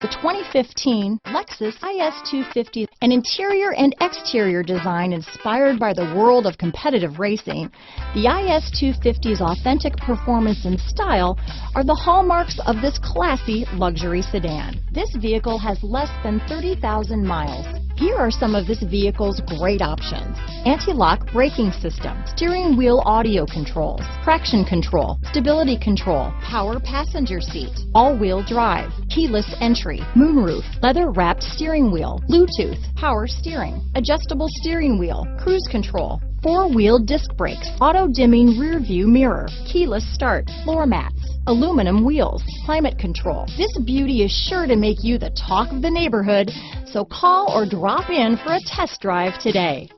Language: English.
The 2015 Lexus IS250, an interior and exterior design inspired by the world of competitive racing, the IS250's authentic performance and style are the hallmarks of this classy luxury sedan. This vehicle has less than 30,000 miles. Here are some of this vehicle's great options: anti-lock braking system, steering wheel audio controls, traction control, stability control, power passenger seat, all-wheel drive, keyless entry, moonroof, leather-wrapped steering wheel, Bluetooth, power steering, adjustable steering wheel, cruise control, four-wheel disc brakes, auto-dimming rear-view mirror, keyless start, floor mats, aluminum wheels, climate control. This beauty is sure to make you the talk of the neighborhood, so call or drop in for a test drive today.